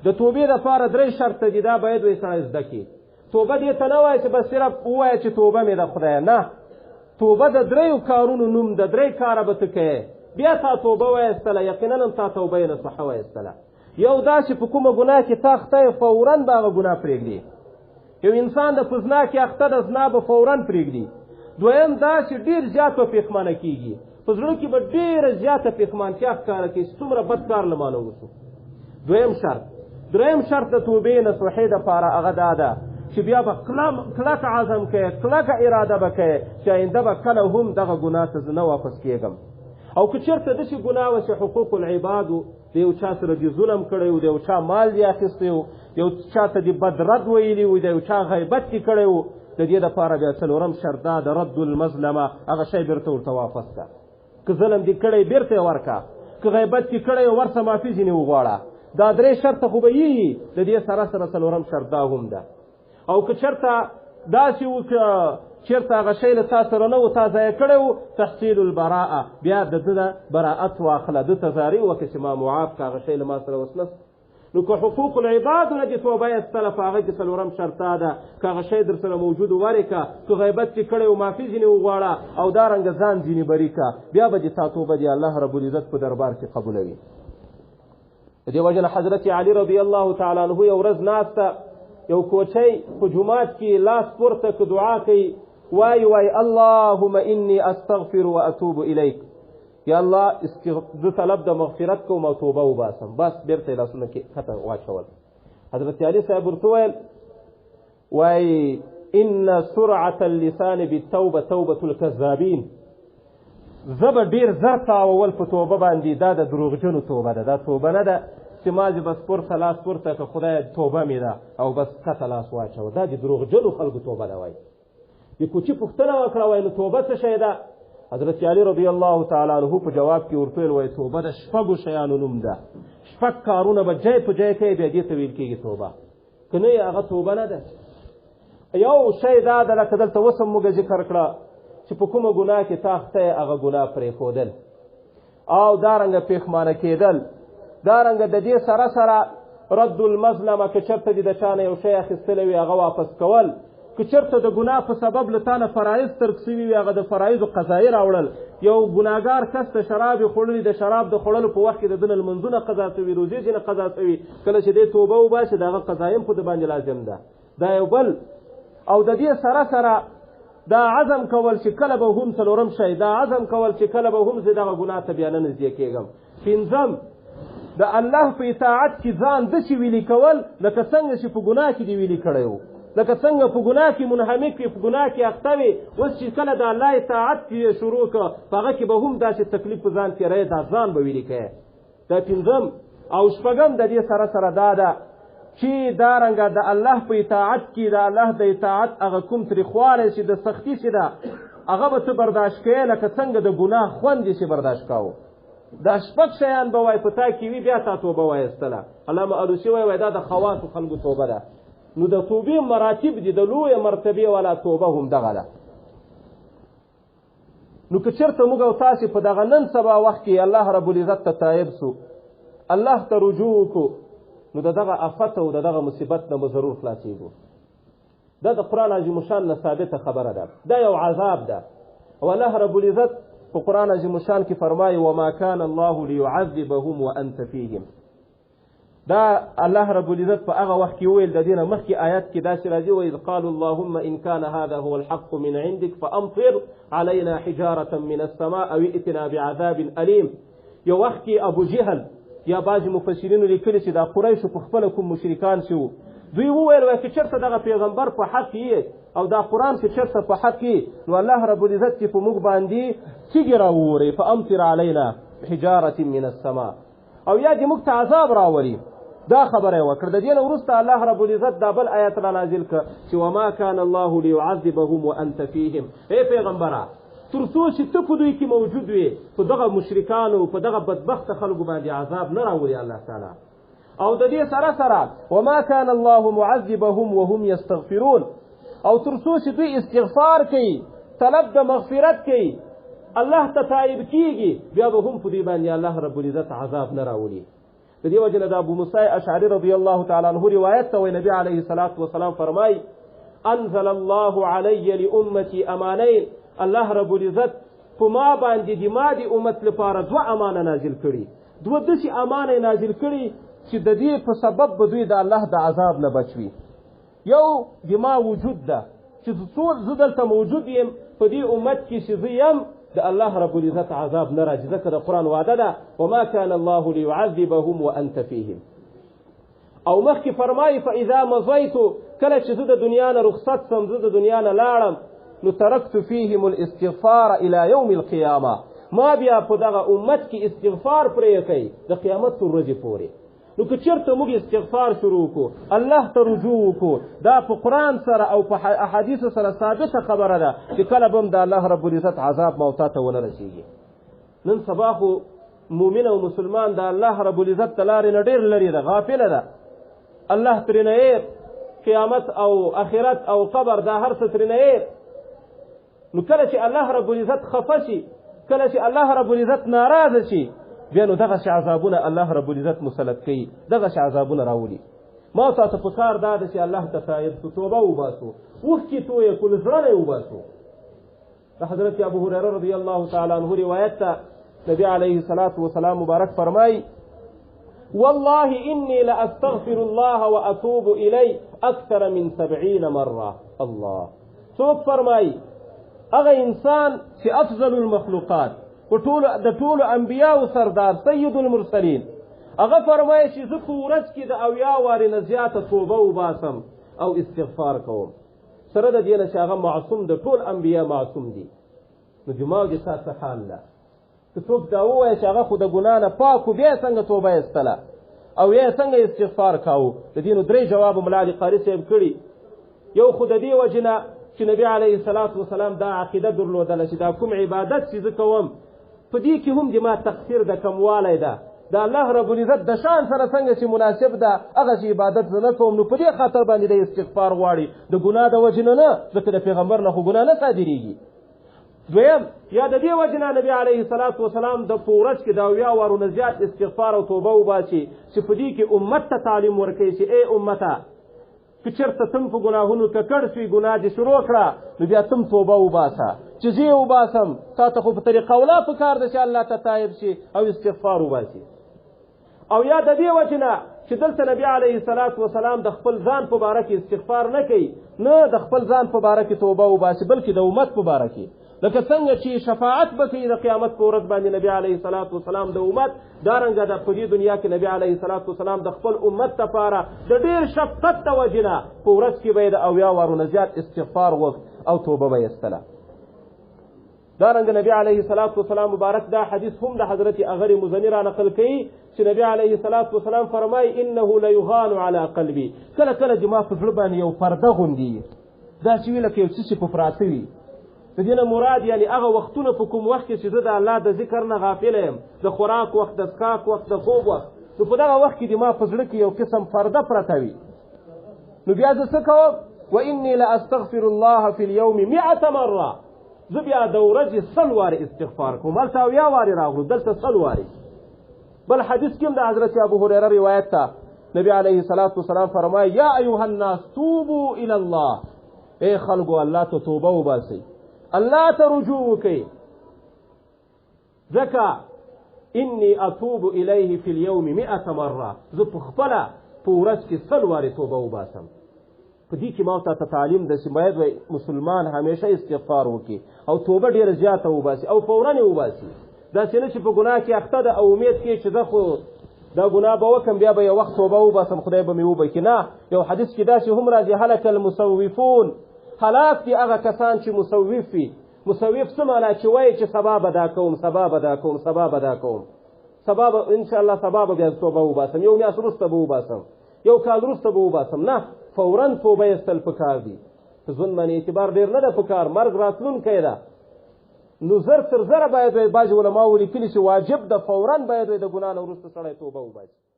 د توبې دپاره 3 شرط دي، دا باید وایي سړی زده کړي. توبه دې ته نه وایي چې بس صرف ووایه چې توبه مې د خدایه، نه، توبه د 3 کارونو نوم ده. 3 کاره به ته کوې، بیا تا توبه وایستله، یقینا هم تا توبه نصوحه وایستله. یو دا چې په کومه ګناه کې تا اخته یې فورا به هغه ګناه پرېږدي. یو انسان د په زنا کې اخته د زنا به فورا پرېږدي. دویم دا چې ډېر زیات به پښیمانه کېږي، په زړه کې به ډېره زیاته پښیمانتیا ښکاره کړي چې څومره بد کار له مانه وشو. دویم شرط. دریم شرط د توبې نصوحې دپاره هغه دا ده چې بیا به کلک عزم کوې، کلکه اراده به کوې چې آینده به کله هم دغه ګناه ته زه نه واپس کېږم. او که چېرته داسې ګناه وه چې حقوق العباد و، د یو چا سره دې ظلم کړی و، د یو چا مال دې اخیستی و، یو چا ته دې بد رد ویلي و، د یو چا غیبت دې کړی و، د دې دپاره بیا 4م شرط دا د رد المظلمه، هغه شی بیرته ورته واپس کړه. که ظلم دې کړی بیرته یې ورکړه، که غیبت دې کړی ورته معافي ځینې وغواړه. دا 3 شرطه خو به یي، د دې سره 4م شرط دا هم ده. او که چېرته داسې و که چېرته هغه شی له تا سره نه و، تا ضایع کړی و، تحصیل البراءه، بیا د ده براءت واخله، ده ته زاري وکړه چې ما معاف که هغه شی له ما سره اوس نشته. نو که حقوق العباد نه دې توبه ایستله، په هغه کې 4م شرط دا ده که هغه شی در سره موجود ورې که، که غیبت چې کړی و معافي ځینې وغواړه، او دارنګه ځان ځینې بري که، بیا به دې تا توبه دې الله رب العزت په دربار کې قبولوي. د دې وجه نه حضرت علي رضی الله تعالی عنه یو ورځ ناسته، یو کوچی په جومات کې لاس پورته که دعا کوي، وای اللهم انی استغفر و اتوب الیک، یا الله زه طلب د مغفرت کوم او توبه وباسم. بس بیرته لاسونه کې کته واچول. حضرت علي صاحب ورته ویل وای ان سرعة اللسان بالتوبه توبة الكذابین، زه به ډېر زر تاوول په توبه باندې، دا د دروغجنو توبه ده، دا توبه نه ده چې ما دې بس پورته لاس پورته که خدای توبه مې ده او بس کته لاس واچوه، دا د دروغجنو خلکو توبه ده. وایي د کوچي پوښتنه وکړه، وایي نو توبه څه شی ده؟ حضرت علي رضی الله تعالی عنه په جواب کې ورته ویل، وایي توبه د 6 شیانو نوم ده، 6 کارونه به جای په جای کوي، بیا دې ته ویل کېږي توبه. که نه یې هغه توبه نه ده. یو شی دا ده لکه دلته اوس هم موږ ذکر کړه چې په کومه ګناه کې تا اخته یې هغه ګناه پرېښودل، او دارنګه پښیمانه کېدل، دارنګه د دې سره سره رد المظلمه، که چېرته دې د چا نه یو شی اخیستلی وي هغه واپس کول، که چېرته د ګناه په سبب له تا نه فرایض ترک سوي وي هغه د فرایضو قضایي راوړل. یو ګناهګار کس ته شراب یې خوړلي، د شراب د خوړلو په وخت کې د ده نه لمونځونه قضا سوي، روزې ځینې قضا سوي، کله چې دی توبه وباسي د هغه قضایي هم خو د باندې لازم ده. دا یو بل. او د دې سره سره دا عزم کول چې کله به هم 4م شی، دا عزم کول چې کله به هم زه دغه ګناه ته بیا نه نږدې کېږم. 5م د الله په اطاعت کې ځان داسې ویلي کول لکه څنګه چې په ګناه کې دې ویلي کړی و، لکه څنګه په ګناه کې منهمک وي، په ګناه کې اخته وي، اوس چې کله د الله اطاعت کې شروع کړه په هغه کې به هم داسې تکلیف په ځان تېروي، دا ځان به ویلي کوې. دا 5م. او 6م د دې سره سره دا ده چې دارنګه د الله په اطاعت کې د الله د اطاعت هغه کوم تریخوالی چې د سختي چې ده هغه به ته برداشت کوې، لکه څنګه د ګناه خوند یې چې برداشت کاوه. دا 6 شیان به وایي په تا کې وي، بیا تا توبه وایستله. علامه الوسي وایي دا د خواصو خلکو توبه ده. نو د توبې مراتب دي، د لویه مرتبې والا توبه هم دغه ده. نو که چېرته موږ او تاسې په دغه نن سبا وخت کې الله رب العزت ته تایب سو، الله ته رجوع وکړو، نو د دغه آفت او د دغه مصیبت نه به ضرور خلاصېږو. دا د قرآن عظیم شان نه ثابته خبره ده، دا یو عذاب ده. او الله رب العزت په قرآن عظیم شان کې فرمایي وما كان الله ليعذبهم وانت فيهم. دا الله رب العزت په هغه وخت کې ویل، د دې نه مخکې آیات کې داسې راځي وإذ قالوا اللهم إن كان هذا هو الحق من عندك فأمطر علينا حجارة من السماء أو ائتنا بعذاب أليم. یو وخت کې ابو جهل یا بعضې مفسرینو لیکلي چې دا قریشو په خپله کوم مشرکان چې وو، دوی وویل وایي که چېرته دغه پیغمبر په حق یې او دا قرآن چې چېرته په حق یې، نو الله رب العزت چې په موږ باندې تیږې راووري، فأمطر علينا حجارة من السماء، او یا دې موږ ته عذاب راولي. دا خبره یې وکړه. د دې نه وروسته الله رب العزت دا بل آیت را نازل کړه چې وما كان الله ليعذبهم وانت فيهم. ای پیغمبره، تر څو چې ته په دوی کې موجود وي، په دغه مشرکانو په دغه بدبخته خلکو باندې عذاب نه راولي الله تعالی. او د دې سره سره وما كان الله معذبهم وهم يستغفرون، او تر څو چې دوی استغفار کوي، طلب د مغفرت کوي، الله ته تائب کیږي، بیا به هم په دوی باندې الله رب العزت عذاب نه راولي. د دې وجه نه د ابو موسی اشعري رضی الله تعالی عنه روایت ته وایي نبي علیه الصلاة والسلام فرمایي انزل الله علی لامتی امانین الله رب العزت په ما باندې د ما د امت لپاره دوه امانه نازل کړي دوه داسې امانه نازل کړي چې د دې په سبب به دوی د الله د عذاب نه بچوي یو د ما وجود ده چې زه دلته موجود یم په دې امت کې چې زه یم د الله رب العزت عذاب نه راځي ځکه د قرآن وعده ده وما كان الله ليعذبهم وانت فيهم او مخکې فرمایي فاذا مضیت کله چې زه د دنیا نه رخصت سم زه د دنیا نه لاړم نو ترکت فیهم الاستغفار الى یوم القیامه ما بیا په دغه امت کې استغفار پرې کوي د قیامت تر ورځې پورې نو که چېرته موږ استغفار شروع کړو الله ته رجوع وکړو دا په قرآن سره او په احادیثو سره ثابته خبره ده چې کله به هم د الله رب العزت عذاب موتا ته ونه رسېږي نن سبا خو مؤمن او مسلمان د الله رب العزت د لارې نه ډېر لرې ده غافله ده الله ترېنه قیامت او آخرت او قبر دا هر څه ترېنه نو کله چې الله رب العزت خفه شي کله چې الله رب العزت ناراضه شي بیا نو دغه عذابونه الله رب العزت مسلط کوي دغه عذابونه راولي ما تاسو په کار دا ده چې الله ته تایب توبه وباسو وخت توې کول زړه وباسو د حضرت ابو هريره رضی الله تعالی عنہ روایت ته نبی علیه الصلاة والسلام مبارک فرمای والله إني لأستغفر الله وأتوب إليه أكثر من 70 مرة الله څوک فرمای هغه انسان چې افضل المخلوقات د ټولو انبیاء سردار سید المرسلین هغه فرمایي چې زه په ورځ کې د 80 وارې نه زیاته توبه وباسم او استغفار کوم سره د دې نه چې هغه معصوم د ټول انبیاء معصوم دي نو جماعه دې تاسو حال ده که څوک دا ووایي چې هغه خو د ګناه نه پاک و بیا څنګه توبه ایستله او یا څنګه استغفار کاوه د دې نو درې جواب ملا علي قاري صاحب کړي یو خو د دې وجې نه چې نبی علیه الصلاة والسلام دا عقیده درلودله چې دا کوم عبادت چې زه کوم په دې کې هم د ما تقصیر د کموالی ده د الله رب العزت د شان سره څنګه چې مناسب ده هغه چې عبادت زه نه کوم نو په دې خاطر باندې د استغفار غواړي د ګناه د وجې نه ځکه د پیغمبر نه خو ګناه نه صادریږي دویم یا د دې وجې نه نبی علیه الصلاة والسلام د په ورځ کې د 80 وارو نه زیات استغفار او توبه وباسي چې په دې کې امت ته تعلیم ورکوي چې ای امته که چېرته تم په ګناهونو ککړ شوي ګناه دې شروع کړه نو بیا تم توبه وباسه چې زه یې وباسم تا ته خو په طریقه اولا پکار ده چې الله ته تایب شي او استغفار وباسي او یا د دې وجې نه چې دلته نبی علیه الصلاة والسلام د خپل ځان په باره کې استغفار نه کوي نه د خپل ځان په باره کې توبه وباسي بلکې د امت په باره کې لکه څنګه چې شفاعت به کوي د قیامت په ورځ باندې نبی علیه الصلاة والسلام د امت دارنګه د په دې دنیا کې نبی علیه الصلاة والسلام د خپل امت لپاره د ډېر شفقت د وجې نه په ورځ کې به یې د 80 وارو نه زیات استغفار وکړ او توبه به یې ایستله دارنګه نبی علیه الصلاة والسلام مبارک دا حدیث هم د حضرت اغر مزنی را نقل کوي چې نبی علیه الصلاة والسلام فرمایي انه لیغان علی قلبی کله کله چې ما په زړه باندې یو پرده غوندي دا چې وي لکه یو څه چې په پراته وي د دې نه مراد یعنی هغه وختونه په کوم وخت کې چې زه د الله د ذکر نه غافل یم د خوراک وخت د څښاک وخت د خوب وخت نو په دغه وخت کې د ما په زړه کې یو قسم پرده پرته وي نو بیا زه څه کوم واني لاستغفر الله في اليوم 100 مره زه بیا د ورځې 100 وارې استغفار کوم هلته 80 وارې راغلو دلته 100 وارې بل حدیث کې هم د حضرت ابو هريره روایت ته نبی علیه الصلاة والسلام فرمایي یا ایها الناس توبوا الى الله ای خلکو الله ته توبه وباسئ الله ته رجوع وکړئ ځکه انی اتوب الیه فی اليوم 100 مره زه په خپله په ورځ کې 100 وارې توبه وباسم په دې کې ما ته تعلیم ده چې باید مسلمان همیشه استغفار وکړي او توبه ډېره زیاته وباسي او فورا یې وباسي داسې نه چې په ګناه کې اخته ده او امید کوي چې زه خو دا ګناه به وکړم بیا به یو وخت توبه وباسم خدای به مې وبکي نه یو حدیث کې داسې هم راځي هلک المسوفون هلاک دي هغه کسان چې مسوف وي مسوف څه معنا چې وایي چې سبا به دا کوم سبا به دا کوم سبا به دا کوم سبا به انشاءالله سبا به بیا توبه وباسم یو میاشت وروسته به وباسم یو کال وروسته به وباسم نه فورا توبه ایستل پکار دي په ژوند باندې اعتبار ډېر نه ده پکار مرګ راتلونکی ده نو زر تر زره باید بعضې علماو لیکلي چې واجب ده فورا باید د ګناه نه وروسته سړی توبه وباسي